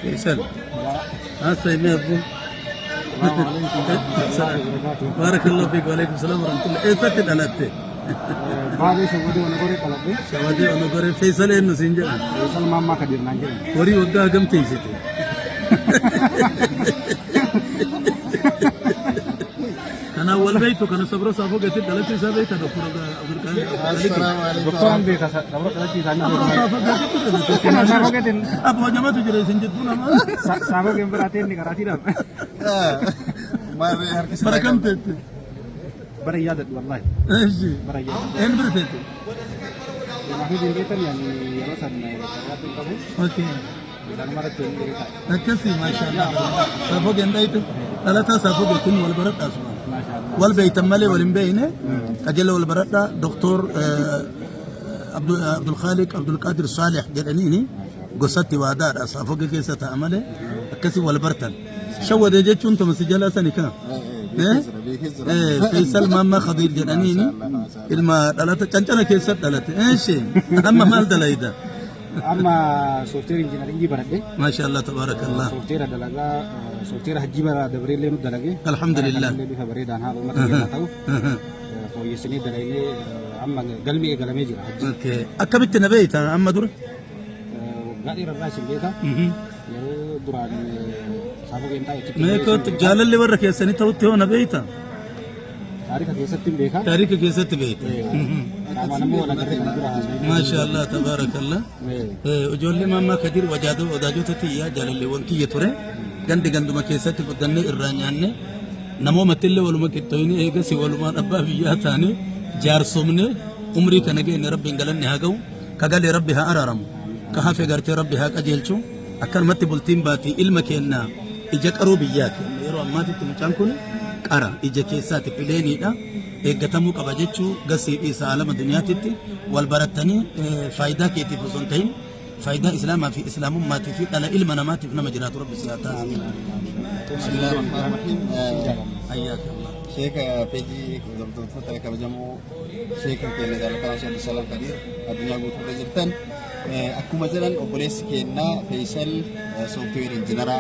فيصل سيدنا ابو بارك الله فيك وعليكم السلام ورحمه الله. ايه فكت على بعد سعودي ونقول قلبي سعودي ونقول فيصل انه سنجا فيصل ما كدير نانجل وري ودا كم تيسيت انا اول بيتو كان صبر صافو قلت دلتي سابيت دكتور عبد القادر السلام عليكم دكتور عم بيك صبر دلتي ثاني انا صافو قلت ابو جماعه تجري سنجدونا ما صافو كم براتين نكراتي دام ما هركس بركم تت بريادة والله ايش بريادة ان برتت ما في دين بيتن يعني يلوسن كرات الكابو اوكي dan mara tun kita نكفي ما شاء الله صافو قندايتو ثلاثه صافو قلتن والبرد اسمع masya والبيت مالي والمبينه اجل والبرد دكتور عبد الخالق عبد القادر صالح جدنيني قصتي وادار صافو كيسه تعمله كسي والبرتن شو ده جيتون انت مسجله سنكا فيصل ماما خضير جدنيني الما ثلاثه كنتنا كيسه ثلاثه ايش اما مال دلايدا amma software engineering berade ما شاء الله تبارك الله software dalaga software haji bara dabrele nu dalage alhamdulillah lebih kabare dan hal umat kita tahu ko yesini dalaile amma galmi galame jira haji اوكي اكبت نبيت اما دور gadi rasin beta yo duran sabu genta मैं को जालल ले वर रखे सनी तो हो नबीता tarikh kesatin beka تاريخ كيسه بيت amanamu wala gadi dura ما شاء الله تبارك الله وجولي ماما كثير وجادو وداجو تتيا جلال وانكي يتوري غند غند ما كيسه بدن الرانيانه نمو متل ولما كتويني ايغا سي ولما ابا بياتاني جار سومني عمري كنگي ان ربي غلن هاغو كغل ربها ارارم كها في غرتي ربها قجلچو اكل مت بولتين باتي علمكنا اجقرو بيات يرو اماتي تمچانكون قرا اجكيسات بلينيدا eeggatamuu qaba jechuu gasii isa alama duniyaatitti wal barattanii faayidaa keetiif osoo hin ta'in faayidaa islaamaa fi islaamummaatii fi dhala ilma namaatiif nama jiraatu rabbi si haa taasisu. Bismillahirrahmanirrahim. Hayyaaka Allah. شيخ فيجي دكتور فترة كبجمو شيخ كيلا ذلك شيخ عبد السلام كبير الدنيا قلت رجلتن أكو مثلا أبوليس كينا فيصل سوفت وير انجينيرا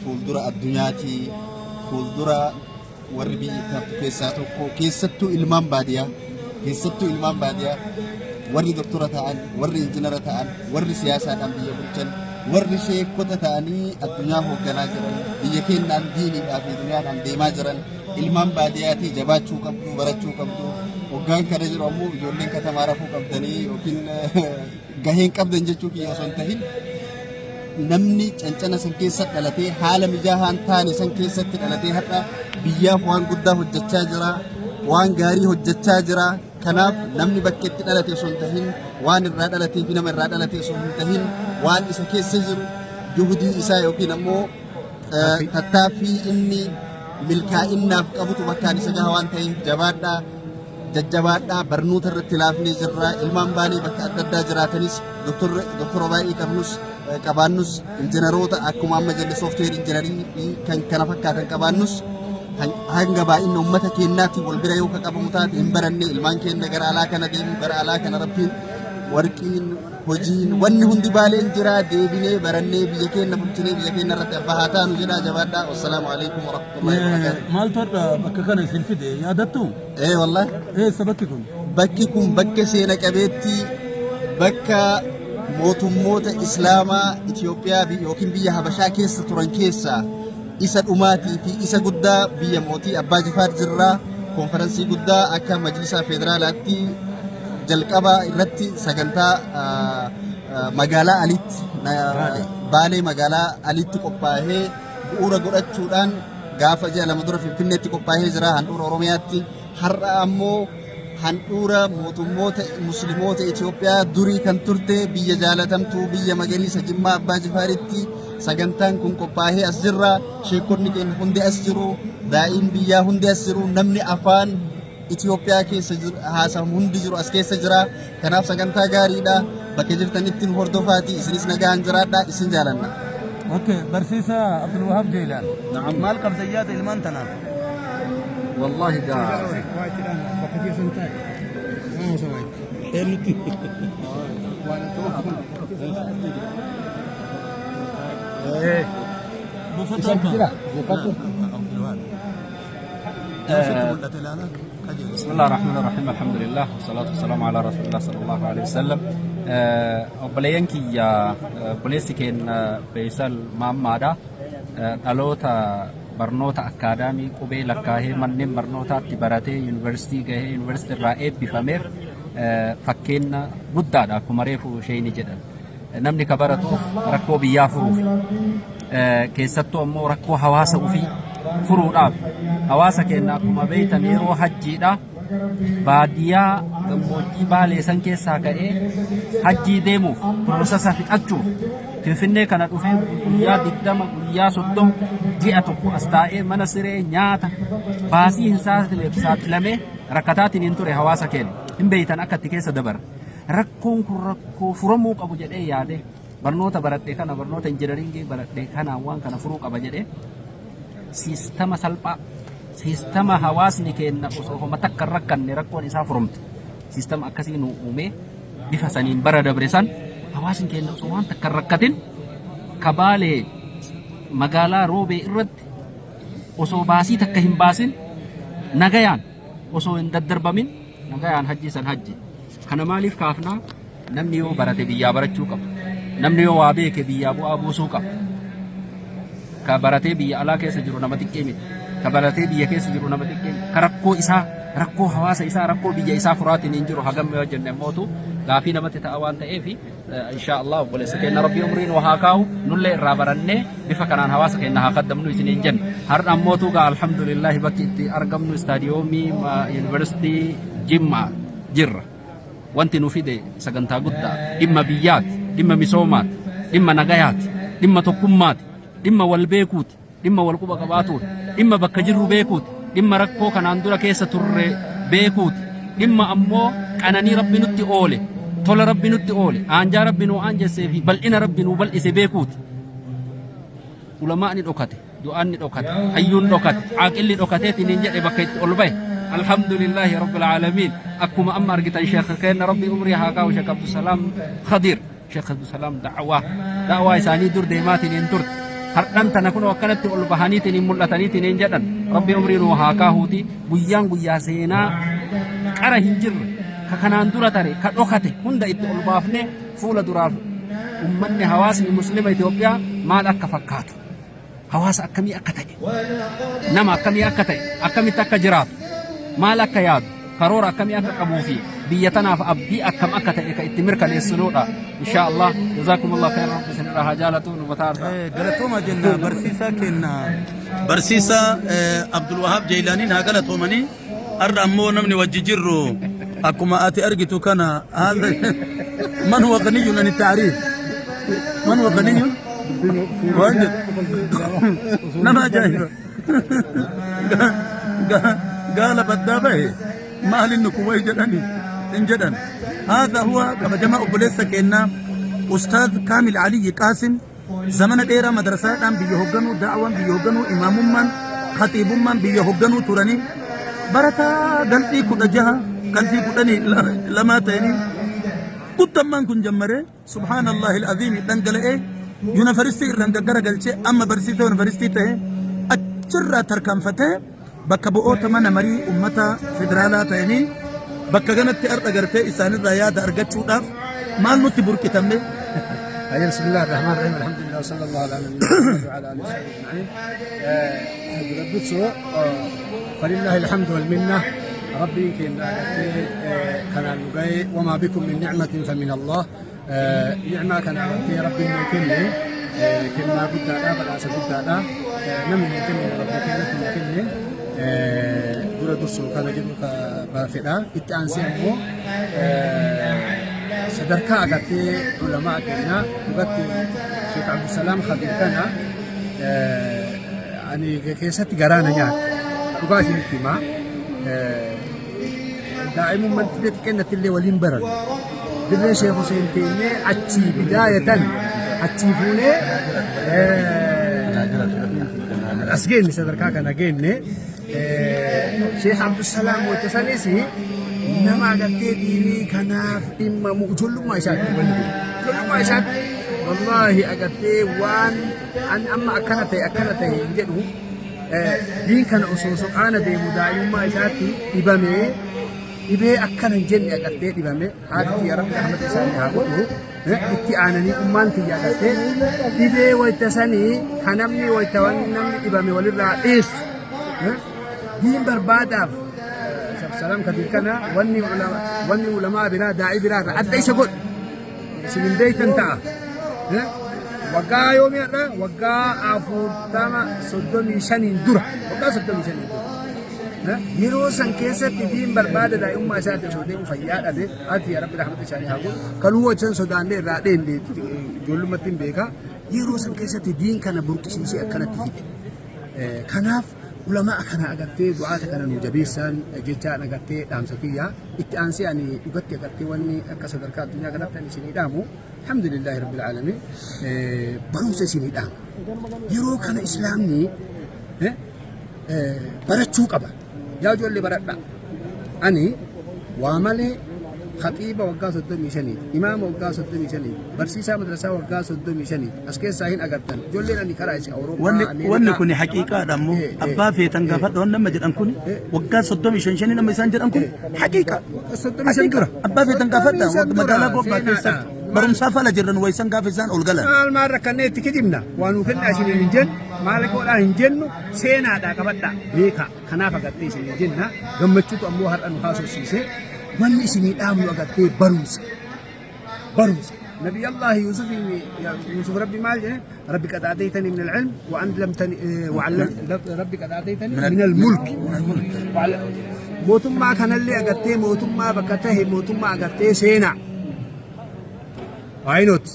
فولدرا الدنيا تي فولدرا warri biyyaaf keessaa tokko keessattuu ilmaan baadiyyaa warri doktora ta'an warri injiinara ta'an warri siyaasaadhaan biyya bulchan warri sheekota ta'anii addunyaa hoogganaa jiran biyya keenyaan diiniidhaa fi duniyaadhaan deemaa jiran ilmaan baadiyyaatii jabaachuu qabdu barachuu qabdu hoggaan kana jiru ammoo ijoolleen katamaa rafuu qabdanii yookiin gaheen qabdan jechuu kiyya osoo hin ta'in namni cancana san keessa dhalatee haala mijaa'aan taane san keessatti dhalatee hadha biyyaaf waan guddaa hojjechaa jira waan gaarii hojjechaa jira kanaaf namni bakka itti dhalate osoo hin tahin waan irraa dhalatee fi nama irraa dhalate osoo hin tahin waan isa keessa jiru juhudii isaa yookiin ammoo tattaaffii inni milkaa'innaaf qabutu bakkaan isa gaha waan ta'eef jabaadhaa jajjabaadhaa barnoota irratti laafnee jirra ilmaan baanii bakka adda addaa jiraatanis doktora baay'ee qabnus qabaannus injiinaroota akkuma amma jenne software injiinarii kan kana fakkaatan qabaannus hanga baay'ina uummata keenyaatti wal bira yoo qabamu taate hin baranne ilmaan keenya gara alaa kana deemu gara alaa kana rabbiin warqiin hojiin wanni hundi baaleen jira deebinee barannee biyya keenya bulchinee biyya keenya irratti abbaa haa taanu jedha jabaadhaa wassalaamu alaikum warahmatullahi wabarakatuh maal todha bakka kana isin fide yaadattu wallahi bakki kun bakka seena qabeetti bakka mootummoota islaamaa Itoophiyaa yookiin biyya Habashaa keessa turan keessaa isa dhumaatii fi isa guddaa biyya mootii Abbaa Jifaar jirraa konferansii guddaa akka majlisaa federaalaatti jalqaba irratti sagantaa magaalaa Alitti Baalee magaalaa Alitti qophaa'ee bu'uura godhachuudhaan gaafa ji'a lama dura Finfinneetti qophaa'ee jira handhuura Oromiyaatti har'a ammoo handhuura mootummoota musliimoota Itoophiyaa durii kan turte biyya jaalatamtuu biyya magariisa Jimmaa Abbaa Jifaaritti sagantaan kun qophaa'ee as jirra sheekonni keenya hundi as jiru daa'iin biyyaa hundi as jiru namni afaan Itoophiyaa keessa haasawu hundi jiru as keessa jira kanaaf sagantaa gaariidha bakka jirtanitti hordofaati isinis nagaan jiraadha isin jaalanna اوكي برسيسا عبد الوهاب جيلان نعم مال قبضيات المان تنام والله دا بسم الله الرحمن الرحيم الحمد لله والصلاة والسلام على رسول الله صلى الله عليه وسلم obboleeyyanki obboleessi keenya Faisal Maammaadha dhaloota barnoota akaadaamii qubee lakkaa'ee manneen barnootaatti baratee yuunivarsiitii gahee yuunivarsiitii irraa eebbifameef fakkeenya guddaadha akkuma reefu sheeyni jedhan namni ka baratuuf rakkoo biyyaa furuuf keessattuu ammoo rakkoo hawaasa ofii furuudhaaf hawaasa keenya akkuma beektan yeroo hajjiidha baadiyyaa gammoojjii baalee san keessaa ka'ee hajjii deemuuf piroosesa fixachuuf Finfinnee kana dhufee guyyaa 20 guyyaa 30 ji'a tokko as taa'ee mana siree nyaata baasii hin saaxilamee rakkataatiin hin ture hawaasa keenya hin beeytan akka itti keessa dabar rakkoon kun rakkoo furamuu qabu jedhee yaade barnoota baradhee kana barnoota injiinaringii baradhee kana waan kana furuu qaba jedhee siistama salphaa siistama hawaasni keenya osoo homa takka rakkanne rakkoon isaa furumte siistama akkasii nu uumee bifa saniin bara dabre san hawaasni keenya osoo waan takka rakkatin kabaalee magaalaa roobee irratti osoo baasii takka hin baasin nagayaan osoo hin daddarbamin nagayaan hajji san hajji kana maaliif kaafnaa namni yoo barate biyyaa barachuu qaba namni yoo waa beeke biyyaa bu'aa buusuu qaba ka baratee biyya alaa keessa jiru nama xiqqee miti ka baratee biyya keessa jiru nama xiqqee ka rakkoo isaa rakkoo hawaasa isaa rakkoo biyya isaa furaatiin hin jiru hagam yoo jenne mootu gaafii namatti ta'a waan ta'eef insha Allah obboleessa keenya rabbii umriin waa kaa'u nullee irraa barannee bifa kanaan hawaasa keenya haa qaddamnu isiniin jenna har'a ammootu gaa alhamdulillah bakki itti argamnu istaadiyoomii yuunivarsiitii Jimmaa jirra wanti nu fide sagantaa guddaa dhimma biyyaati dhimma misoomaati dhimma nagayaati dhimma tokkummaati dhimma wal beekuuti dhimma wal quba qabaatuuti dhimma bakka jirru beekuuti dhimma rakkoo kanaan dura keessa turre beekuuti dhimma ammoo qananii rabbi nutti oole tola rabbi nutti oole aanjaa rabbi nuu aanjessee fi bal'ina rabbi nuu bal'ise beekuuti ulamaa'ni dhokate du'aanni dhokate hayyuun dhokate aaqilli dhokateetiin hin jedhe bakka itti ol bahe alhamdulillahi rabbil aalamiin akkuma amma argitan sheekha keenya rabbi umrii haa kaa'u sheekh Abdusalaam Khadiir sheekh Abdusalaam da'waa isaanii dur deemaatiin hin turte har'an tana kun akkanatti ol bahaniitiin hin mul'ataniitiin hin jedhan rabbi umrii nuu haa kaa'uuti guyyaan guyyaa seenaa qara hin jirre ka kanaan dura tare ka dhokate hunda itti ol baafne fuula duraaf ummanni hawaasni muslima Itoophiyaa maal akka fakkaatu hawaasa akkamii akka ta'e nama akkamii akka ta'e akkamitti akka jiraatu maal akka yaadu karoora akkamii akka qabuu fi biyya tanaaf abdii akkam akka ta'e ka itti mirkaneessinuudha insha Allah jazakumullahu khairan rabbi sinirraa haa jaalatu nu bataarra galatooma jenna barsiisaa kenna barsiisaa Abdul Wahab Jaylaaniin haa galatoomanii har'a ammoo namni wajji jirru akkuma ati argitu kana man huwa ghaniyun an at-ta'rif man huwa ghaniyun wajid nama ajaiba قال بدابه ما لنكم ويجدني إن جدن هذا هو كما جمع بوليسا كأن أستاذ كامل علي قاسم زمن ديرا مدرسة دام بيهوغنو دعوة بيهوغنو إمام من خطيب من بيهوغنو تراني برتا قلبي كده جها قلبي كدني لما تاني قد من كن جمره سبحان الله العظيم دنقل إيه يونفرستي رنقر قلتي أما برسيته يونفرستي ته أجرى تركم فتاه bakka bu'oota mana marii ummata federaalaa ta'anii bakka kanatti arga gartee isaanirraa yaada argachuudhaaf maal nutti burqitamne بسم الله الرحمن الرحيم الحمد لله وصلى الله على نبينا محمد وعلى اله وصحبه اجمعين فلله الحمد والمنه ربي كان نجاي وما بكم من نعمه فمن الله نعمه كان ربي كله كنا قد هذا بلا سبب هذا نمن كنا ربي كله dura dursu kana jedhu ka baafedha itti aansee immoo sadarkaa agartee ulamaa keenya dhugatti Sheekh Abdusalaam Khadiir kana ani keessatti garaana nyaata dhugaa isinitti himaa daa'imummaan xiqqeennatti illee waliin baran dirree Sheekh Hussein teenyee achii bidaayatan achii fuunee as geenne sadarkaa kana geenne Sheekh Abdusalaam Moottasaniisi nama agartee diinii kanaaf dhimmamu ijoollummaa isaatti ijoollummaa isaatti wallaahi agartee waan an amma akkana ta'e hin jedhu diin kana osoo soqaana deemu daa'imummaa isaatti dhibee akkana hin jenne agartee dhibame haati ya rabbi rahmata isaanii haa godhu itti aananii ummaan tiyya agartee dhibee wayta sanii kan namni wayta namni dhibame walirraa dhiyeessu diin barbaadaaf salam kadir kana wanni ulamaa biraa daa'ii biraa adda isa godhu isin beektan ta'a waggaa yoomiidha waggaa 35 dura waggaa 35 dura yeroo san keessatti diin barbaada daa'imummaa isaatti osoo deemu fayyaa dhabe ati yaa rabbi rahmata isaanii haa godhu kaluu wajjin sodaannee irraa dheende ijoollumatti hin beeka yeroo san keessatti diin kana burqisiisee akkanatti fide kanaaf ulama kana agartee du'aata kana nu jabeessan jechaan agartee dhaamsa kiyya itti aansee ani dhugatti agartee wanni akka sadarkaa addunyaa kanatti ani isinii dhaamu alhamdulillahi rabbil alamin barumsa isinii dhaama yeroo kana islaamni barachuu qaba yaa ijoollee baradha ani waa malee خطيبة وقاص الدمي شنيد إمام وقاص الدمي شنيد برسيسة مدرسة وقاص الدمي شنيد أسكيس ساهين أقدن جولين أني كرايس أوروبا واني كوني حقيقة دمو أبا في تنقافت وانا مجد أنكوني وقاص الدمي شنيد نما يسانجد أنكوني حقيقة حقيقة أبا في تنقافت مدالا قوبا كيسا برم سافا لجرن ويسان قافزان أولغلان المارة كنت كجبنا وانو كنا عشان ننجن مالك ولا هنجنو سينا دا كبتا بيكا خنافة قدتي سنجننا قمتشوتو أموهر أنو خاصو السيسي من اسمي الآمن وقتي برمس نبي الله يوسف ربي مال ربي قد آتيتني من العلم وعلمتني ربي قد آتيتني من الملك موتم ما كان اللي أقتي موتم ما بكته موتم ما أقتي سينا عينوت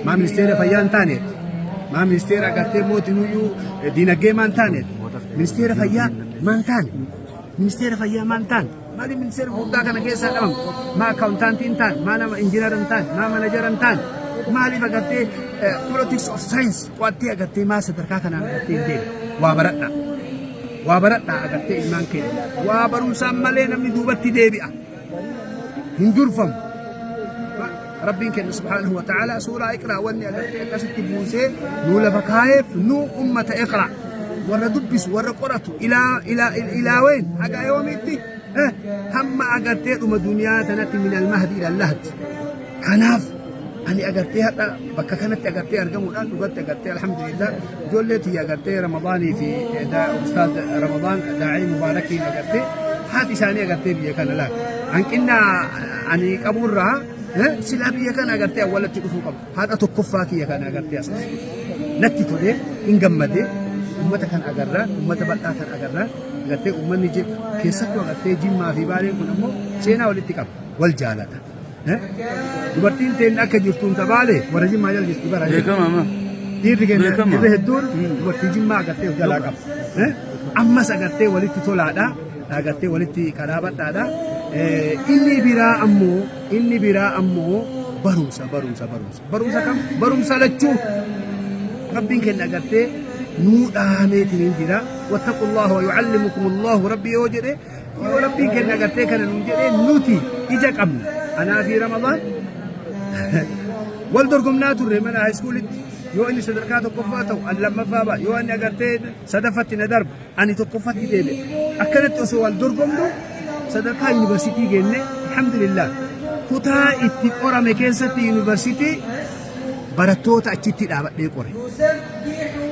ما منستير فيان تانيت ما منستير أقتي موت نيو دينجي مان تانيت منستير فيا مان تاني منستير فيا مان تاني مالي من سير بودا كان كيسا دام ما اكاونتانتين تان ما نما انجينيرن تان ما مانجرن تان مالي بغتي بوليتكس اوف ساينس واتي غتي ما سدركا كان غتي دي وابرتا غتي ايمان كي وابرم سامالي نمي دوبتي ديبيا هندورفم ربي كان سبحانه وتعالى سورة اقرا وني غتي كسيتي بوسي نو لفكايف نو امه اقرا ورا دبس ورا قراتو الى وين حق يوميتي هم أقرتي أم الدنيا تنت من المهد إلى اللهد كناف أني أقرتي هذا بك كانت أقرتي أرقم الآن وقت أقرتي الحمد لله جولتي أقرتي رمضاني في أستاذ رمضان داعي مباركين أقرتي هذه ثانية أقرتي بيا كان لا أنكنا أني قبورها سلابية كان أقرتي أولا تكفوا قبل هذا تكفاكي كان أقرتي أساس نتي تودي إن جمدي أمتك كان أقرأ أمتك بلتا كان أقرأ أقرتي أمني جب كيسك وأقرتي جيم ما في بالي كنمو سينا ولتكاب والجالة dubartiin teen akka jirtuun tabaale warra jimmaa jala jirtu bara beekama dhiirri keenya irra hedduun dubartii jimmaa agartee of jalaa qaba ammas agartee walitti tolaadha agartee walitti kadhaabadhaadha inni biraa ammoo barumsa kam barumsa lachuu rabbiin keenya agartee nuu dhaameetiin jira wattaqullaha wa yu'allimukumullahu rabbi yoo jedhe yoo rabbiin keenya agartee kana nuu jedhe nuti ija qabna أنا في رمضان والدركم ناتور من هاي سكول يو إني صدركات وقفاته لما فابا يو إني أقرتين صدفت ندرب أني تقفت ديبي أكلت أسوى الدركم له صدركا يونيفرسيتي جنة الحمد لله كتا اتقورا مكينسة يونيفرسيتي براتوتا أجتي دابت ديقوري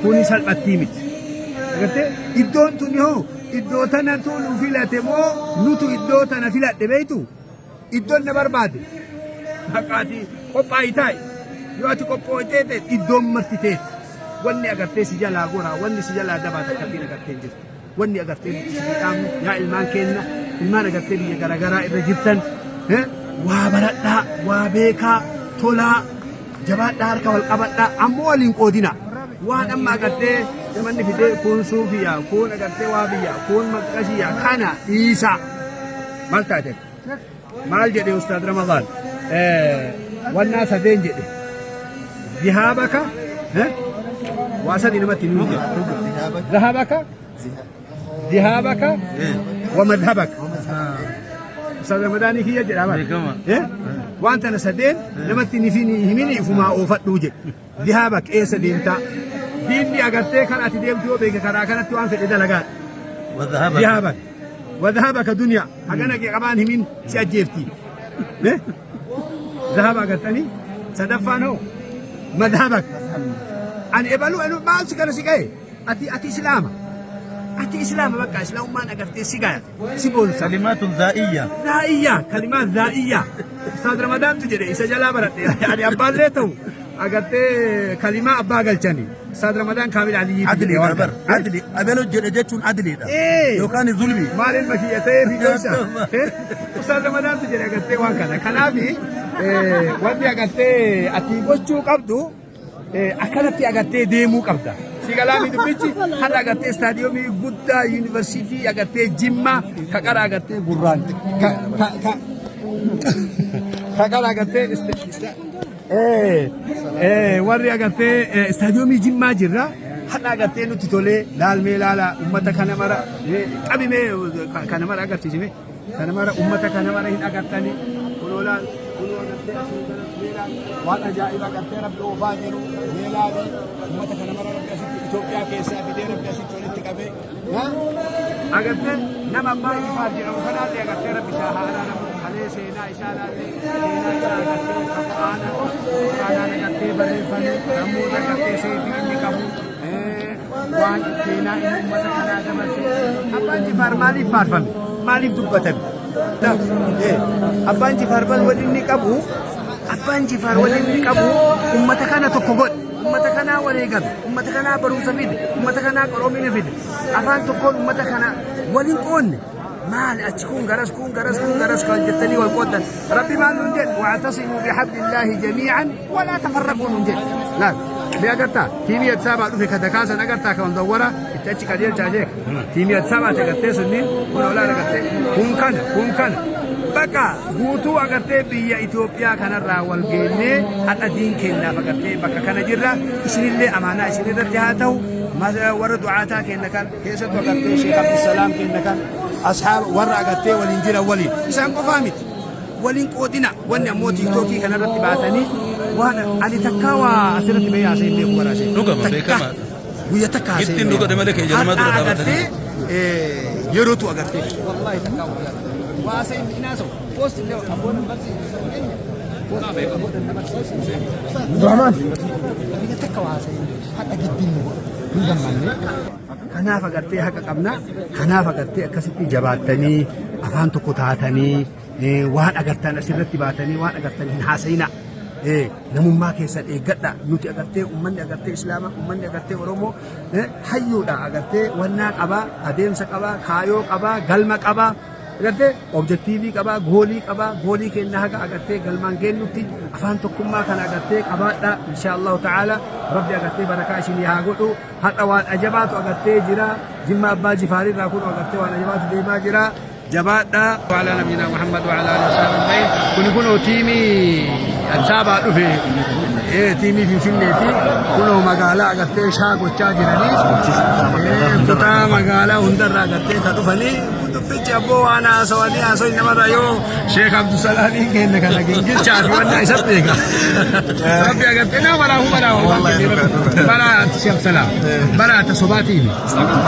كوني سالب التيمت أقرتين إدون تنيهو إدو تنتو نفلت مو نتو إدو تنفلت دبيتو iddoon na barbaade haqaati qophaa'ii taa'e yoo ati qophooyteete iddoon martiteeti wanni agartee si jalaa goraa wanni si jalaa dabaata akkattiin agartee jirtu wanni agartee nuti si midhaamu yaa ilmaan keenna ilmaan agartee biyya garaagaraa irra jirtan waa baradhaa waa beekaa tolaa jabaadhaa harka wal qabadhaa ammoo waliin qoodina waan amma agartee manni fidee kun suufiyaa kun agartee waa biyyaa kun maqashiyaa kana dhiisaa maal taate مال جدي أستاذ رمضان والناس دين جدي ذهابك واسد إنما تنوي ذهابك ذهابك ومذهبك أستاذ رمضان كي يجي وأنت نسدين لما تنفيني يميني فما أوفت وجه ذهابك إيه سدينتا ديني أغرتي كان أتديم تو بيك كرا كانت توان في إذا لغات وذهابك دنيا أغنى كمان همين سيأجيفتي ذهب أغرتني سدفانو مذهبك أن إبالو أنو ما أمسك سيكاي أتي إسلام بقى إسلام ما نغرتي سيكاي سيبول كلمات ذائية كلمات ذائية أستاذ رمضان تجري إسجلا برد يعني أبال ليتو أغرتي كلمة أبا قلتني أستاذ رمضان كامل علي عدلي أبلو جرجتون عدلي ده لو كان ظلمي مال المكيتين في جوسا أستاذ رمضان تجري أغرتي وان كذا كلامي ودي أغرتي أتي بوشو قبضو أكلتي أغرتي ديمو قبضا سيغلامي دبيتي هذا أغرتي استاديومي غودا يونيفرسيتي أغرتي جيما كاكارا أغرتي غران كاكارا أغرتي warri agartee istaadiyoomii Jimmaa jirra hadha agartee nutti tolee laalmee laala ummata kana mara qabimee kana mara agarsiisime kana mara ummata kana mara hin agartanii kunoo laal kunoo agartee asii gara waan ajaa'iba agartee rabbi oofaa jiru meelaalee ummata kana mara rabbi asitti Itoophiyaa keessaa fidee rabbi asitti walitti qabee agartee nama ammaa ifaa jedhamu kanaallee agartee rabbi shaahaadhaa nama kalee seenaa isaa laallee seenaa isaa agartee qophaa'ana qophaa'ana agartee barreeffame namoota agartee seetii inni qabu waan seenaa inni uummata kanaa dabarsee abbaan Jifaar maaliif faarfame maaliif dubbatame abbaan Jifaar waliin inni qabu abbaan Jifaar waliin inni qabu uummata kana tokko godhe ummata kana wareegame ummata kana barumsa fide ummata kana qoroomina fide afaan tokkoon ummata kana waliin qoonne maal achi kun garas kan jettanii wal qoodan rabbi maal nun jedhe wa'tasimu bihablillahi jamii'an wala tafarraqu nun jedhe laal bi agartaa tiimii Addisabaa dhufe ka dakaasan agartaa kan dawwara itti achi qajeelchaa jeek tiimii Addisabaa agartee sunniin kun olaa agartee kun kana bakka guutuu agartee biyya Itoophiyaa kanarraa wal geennee hadha diin kennaaf agartee bakka kana jirra isinillee amaanaa isinirratti haa ta'u warra du'aataa kenna kan keessattuu agartee Sheekh Abdusalaam kenna kan ashaaba warra agartee waliin jira waliin isaan qofaa miti waliin qoodina wanni ammoo tiiktookii kanarratti baatanii waan ani takkaa waa asirratti bahee haasa'in beeku baraasee dhugama beekamaa guyya takka haasa'in gittiin dhuga damale kee jedhamaa dura agartee yerootu agartee wallaahi takkaa واسين ناسو بوست اللي ابونا بس الرحمن يتكوا واسين حتى جدين kanaaf agartee haqa qabna kanaaf agartee akkasitti jabaatanii afaan tokko taatanii waan agartan asirratti baatanii waan agartan hin haasayina namummaa keessan eeggadha nuti agartee ummanni agartee islaama ummanni agartee oromoo hayyuudha agartee wannaa qabaa adeemsa qabaa kaayoo qabaa galma qabaa agartee objektiivii qabaa goolii kenna haga agartee galmaan geennutti afaan tokkummaa kana agartee qabaadha inshaallahu ta'ala rabbi agartee barakaa isinii haa godhu hadha waan ajabaatu agartee jira Jimma abbaa Jifaarirraa kun agartee waan ajabaatu deemaa jira jabaadha wa'ala nabiyina Muhammad wa'ala alihi wasallam kunoo tiimii Addisabaa dhufe tiimii Finfinneeti kunoo magaalaa agartee shaa gochaa jiranii kutaa magaalaa hundarraa agartee ka dhufanii dubbichi abboo waan haasawanii namarra yoo Sheekh Abdusalaamiin kenna kana gingilchaa fi wanna isatti eega rabbi agartee nama baraati Sheekh Salaam baraata sobaatiin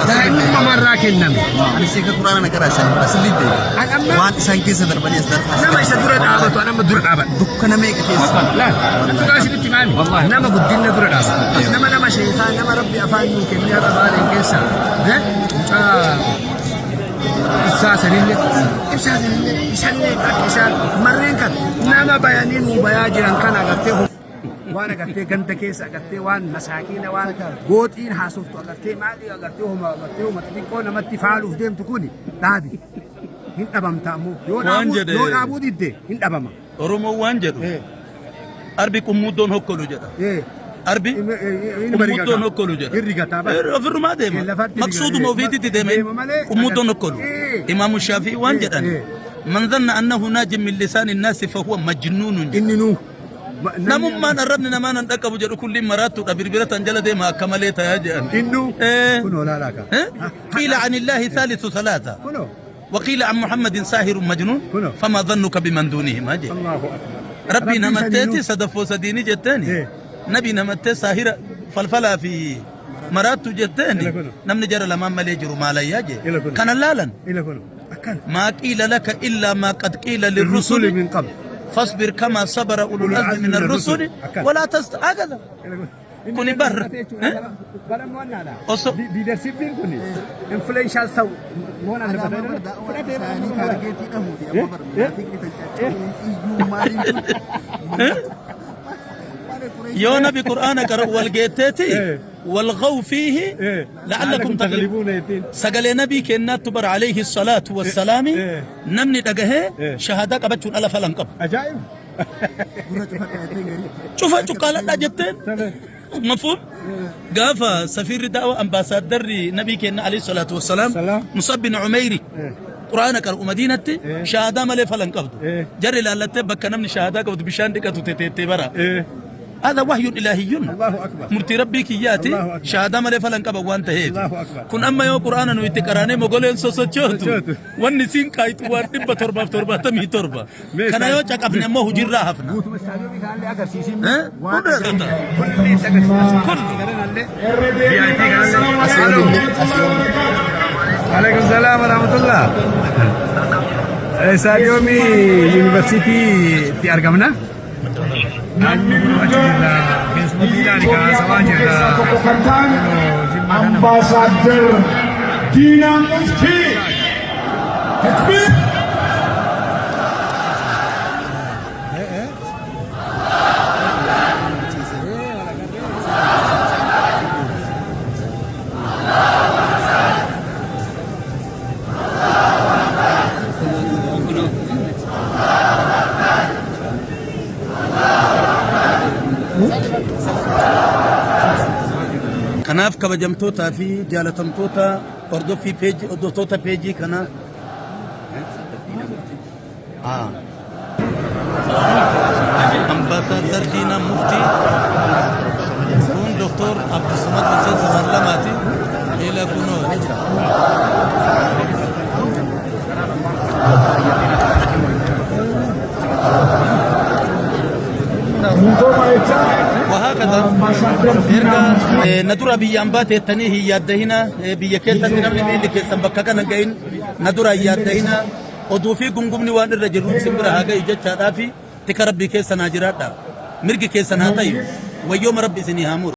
daa'imummaa marraa kenname ani seeka quraana nagara asliite waan isaan keessa darbanii as darba nama isa dura dhaabatu nama dura dhaabatu dukkana meeqa keessa laal namni asitti maali nama guddinna dura dhaabatu nama sheekaa nama rabbi afaan nuu kennee rabaaleen keessa ibsaasanillee isallee akka isaan marreen kan nama bayanii nuu bayaa jiran kan agartee waan agartee ganda keessa agartee waan masaakiina waan gooxiin haasoftu agartee maali agartee homa xixiqqoo namatti faaluuf deemtu kuni dhaabi hin dhabamta ammoo yoo dhaabuu didde hin dhabama Oromoo waan jedhu arbi qummuddoon hokkolu jedha arbi qummuddoon hokkolu jedha ofirrumaa deema maqsuuduma ofiititti deeme qummuddoon hokkolu imaamu Shaafii waan jedhan man dhanna annahu naajin min lisaani innaasi fahuwa majnuunun inni nuu نمم ما نربنا ما نندك أبو جرو كل مرات تبربرة أنجل ده ما كملت يا جان إنه إيه كنو لا لا قيل عن الله ثالث ثلاثة كنو وقيل عن محمد ساهر مجنون كنو. فما ظنك بمن دونه ما جاء الله أكبر ربي نمتتي سنينو. صدفو سديني جتاني إيه. نبي نمتتي ساهرة فلفلا في مرات جتاني إلا كنو. نمني جرى لما ملي جرو ما لا يجي إلا كنو. كان لالا إلى كنو أكن ما قيل لك إلا ما قد قيل الرسل للرسل من قبل فاصبر كما صبر أولو العزم من الرسل أكن. ولا هكذا إلى كنو كوني بر بلا مو أنا لا أصو leadership din kuni influential sau mo na Ada ba apa dah orang da sani target dah mu dia apa berarti kita iyu mari يو نبي قرآن قرأ والجيتتي إيه. والغوا فيه إيه. لعلكم تغلبون يتين سقل نبي كنا تبر عليه الصلاة والسلام إيه. نمني دقه إيه. شهادة قبتشون ألا فلن قب ajaib شوف قال لا جتين مفهوم قافا سفير دعوة أمباسادر نبي كنا عليه الصلاة والسلام سلام. مصعب بن عميري قرآن قرأ مدينة إيه. شهادة مالي فلن قبض إيه. جري لالته بك نمني شهادة قبض بشان دقة تتبرا إيه هذا وحي إلهي الله أكبر مرتي ربي كياتي الله أكبر. شهادة مالي فلن قبض وانت هيد الله أكبر كن أما يو قرآن نو يتقراني مغولين سوسوچوتو سوسوچوتو. والنسين كايت وارتب تربة تمي تربة ميسا. كان يو چاقفنا مو هجر راهفنا butuh stadion ni kan le agar sisim ها kulli VIP kan le Waalaikumsalam warahmatullah stadion mi university ti argamna Ambassador Dina Mufti. Takbir. kanaaf kabajamtootaa fi jaalatamtoota hordoffii peejii hordoftoota peejii kana ambaasaadar diinaa muftii kun doktor abdusamad hussein samarlamaati ila kunoo وهكذا ندور بيامبات التنيه يادهنا بيكيسا نمني اللي كيسا بكاكا نجين ندور يادهنا ودوفي قنقمني وان الرجل سمبرا هاga يجتا دافي تكرب بيكيسا ناجراتا مرقي كيسا ناتايو ويوم ربي سني هامور